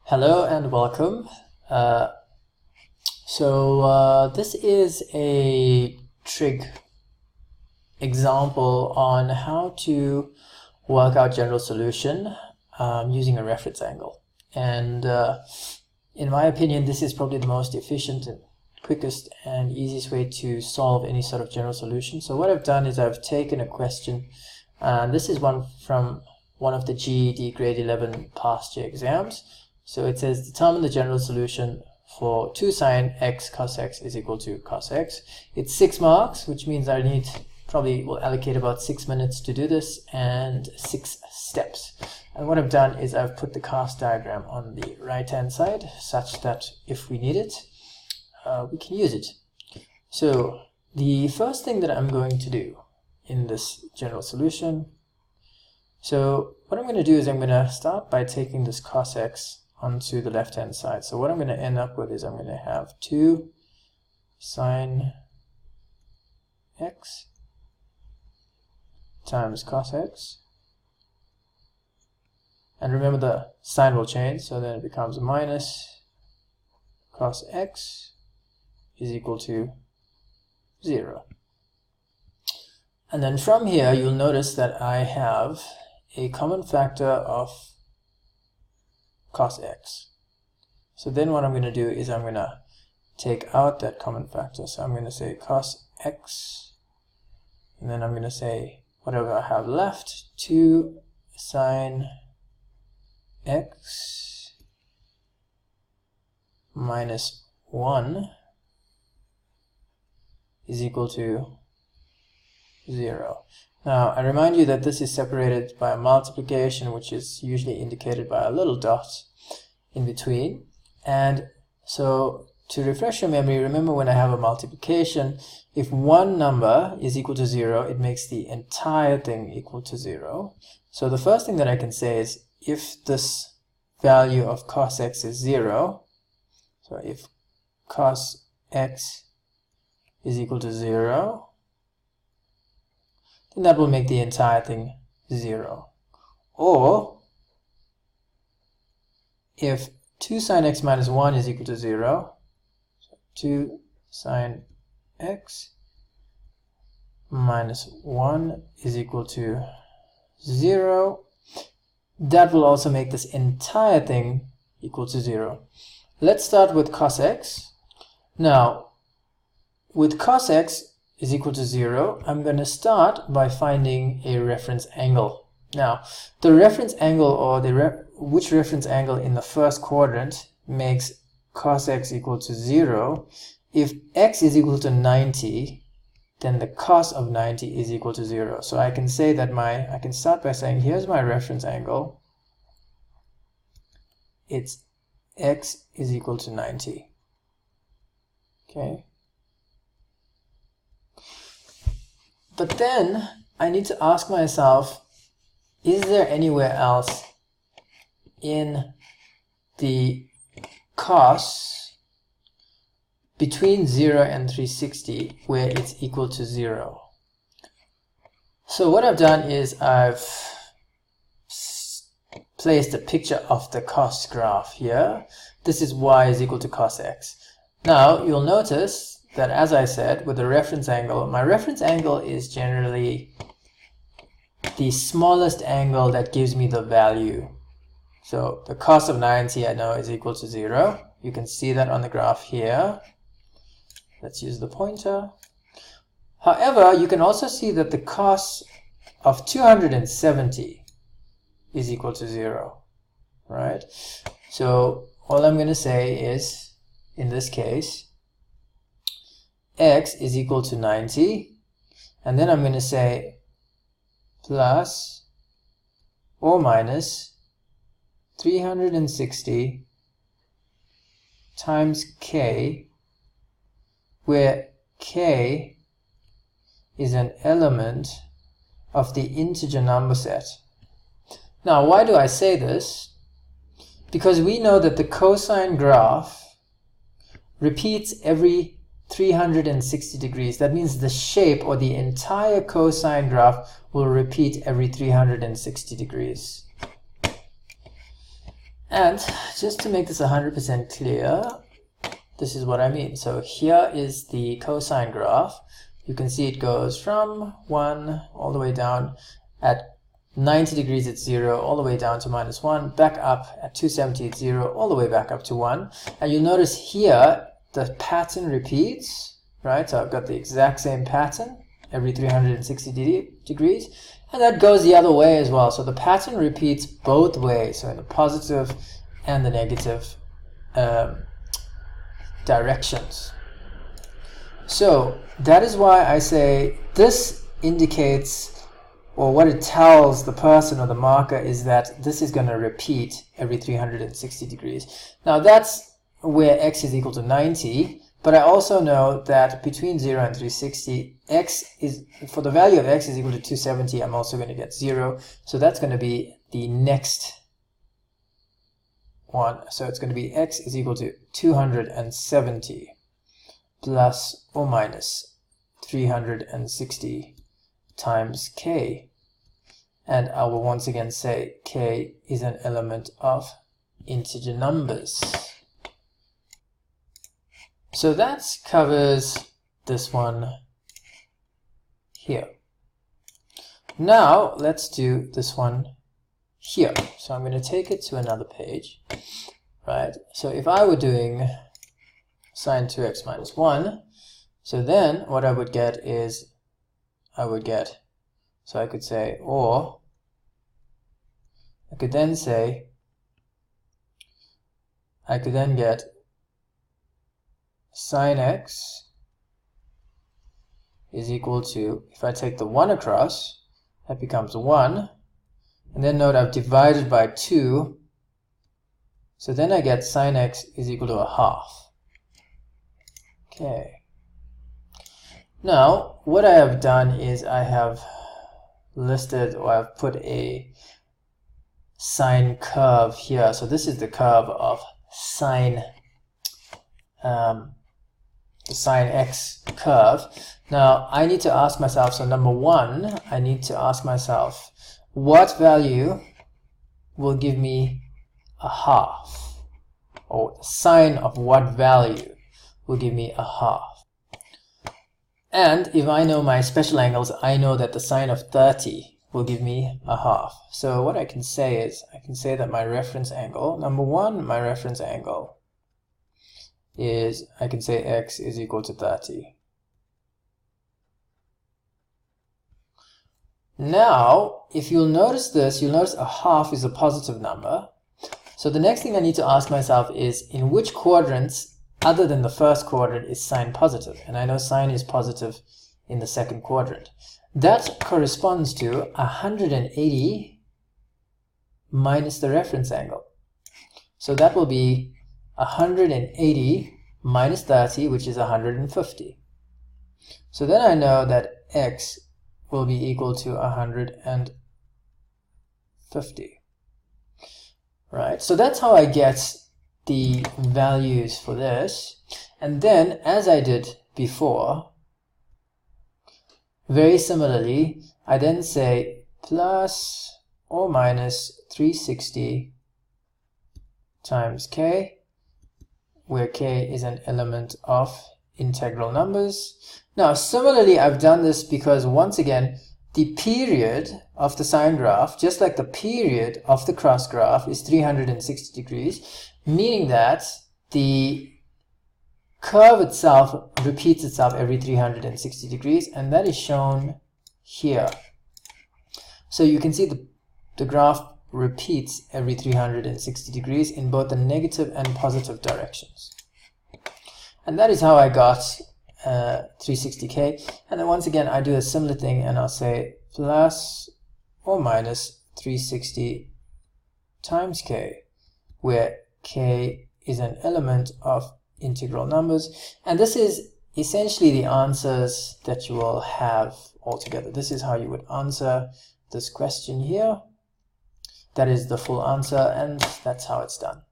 Hello and welcome. This is a trig example on how to work out general solution using a reference angle. And in my opinion, this is probably the most efficient and quickest and easiest way to solve any sort of general solution. So what I've done is I've taken a question, and this is one from one of the GED grade 11 past year exams. So it says determine the general solution for 2 sine x cos x is equal to cos x. It's 6 marks, which means I will allocate about 6 minutes to do this and 6 steps. And what I've done is I've put the CAST diagram on the right hand side such that if we need it, we can use it. So the first thing that I'm going to do in this general solution, so what I'm going to do is I'm going to start by taking this cos x onto the left hand side. So what I'm going to end up with is I'm going to have 2 sine x times cos x, and remember the sign will change, so then it becomes minus cos x is equal to 0. And then from here you'll notice that I have a common factor of cos x. So then what I'm going to do is I'm going to take out that common factor. So I'm going to say cos x, and then I'm going to say whatever I have left, 2 sine x minus 1 is equal to 0. Now, I remind you that this is separated by a multiplication, which is usually indicated by a little dot in between. And so, to refresh your memory, remember when I have a multiplication, if one number is equal to 0, it makes the entire thing equal to 0. So the first thing that I can say is, if this value of cos x is 0, so if cos x is equal to 0, then that will make the entire thing 0. Or if 2 sine x minus 1 is equal to 0, so 2 sine x minus 1 is equal to 0, that will also make this entire thing equal to 0. Let's start with cos x. Now, with cos x is equal to 0, I'm going to start by finding a reference angle. Now, the reference angle, or which reference angle in the first quadrant makes cos x equal to 0, if x is equal to 90, then the cos of 90 is equal to 0. So I can say that I can start by saying, here's my reference angle. It's x is equal to 90. Okay. But then I need to ask myself, is there anywhere else in the cos between 0 and 360 where it's equal to 0? So what I've done is I've placed a picture of the cos graph here. This is y is equal to cos x. Now you'll notice that, as I said, with the reference angle, my reference angle is generally the smallest angle that gives me the value. So the cos of 90 I know is equal to 0. You can see that on the graph here. Let's use the pointer. However, you can also see that the cos of 270 is equal to 0, right? So all I'm going to say is, in this case, x is equal to 90, and then I'm going to say plus or minus 360 times k, where k is an element of the integer number set. Now, why do I say this? Because we know that the cosine graph repeats every 360 degrees. That means the shape, or the entire cosine graph, will repeat every 360 degrees. And just to make this 100% clear, this is what I mean. So here is the cosine graph. You can see it goes from 1 all the way down. At 90 degrees it's 0, all the way down to -1, back up at 270 it's 0, all the way back up to 1. And you'll notice here the pattern repeats, right? So I've got the exact same pattern every 360 degrees, and that goes the other way as well. So the pattern repeats both ways, so in the positive and the negative directions. So that is why I say this indicates, or what it tells the person or the marker, is that this is going to repeat every 360 degrees. Now that's where x is equal to 90, but I also know that between 0 and 360, x is, for the value of x is equal to 270, I'm also going to get 0. So that's going to be the next one. So it's going to be x is equal to 270 plus or minus 360 times k. And I will once again say k is an element of integer numbers. So that covers this one here. Now let's do this one here. So I'm going to take it to another page, right? So if I were doing sine 2x minus 1, so then what I would get is, so I could say, or I could then say, I could then get sine x is equal to, if I take the 1 across, that becomes 1, and then note I've divided by 2, so then I get sine x is equal to 1/2. Okay. Now, what I have done is I have listed, or I've put a sine curve here. So this is the curve of sine, the sine x curve. Now, I need to ask myself, so number one, I need to ask myself, what value will give me 1/2? Or sine of what value will give me 1/2? And if I know my special angles, I know that the sine of 30 will give me 1/2. So what I can say is, I can say that my reference angle, number one, my reference angle is, I can say x is equal to 30. Now, if you'll notice this, you'll notice 1/2 is a positive number. So the next thing I need to ask myself is, in which quadrants other than the first quadrant is sine positive? And I know sine is positive in the second quadrant. That corresponds to 180 minus the reference angle. So that will be 180 minus 30, which is 150. So then I know that x will be equal to 150. Right? So that's how I get the values for this. And then, as I did before, very similarly, I then say plus or minus 360 times k, where k is an element of integral numbers. Now, similarly, I've done this because, once again, the period of the sine graph, just like the period of the cross graph, is 360 degrees, meaning that the curve itself repeats itself every 360 degrees, and that is shown here. So you can see the graph repeats every 360 degrees in both the negative and positive directions. And that is how I got 360k. And then once again, I do a similar thing, and I'll say plus or minus 360 times k, where k is an element of integral numbers. And this is essentially the answers that you will have altogether. This is how you would answer this question here. That is the full answer, and that's how it's done.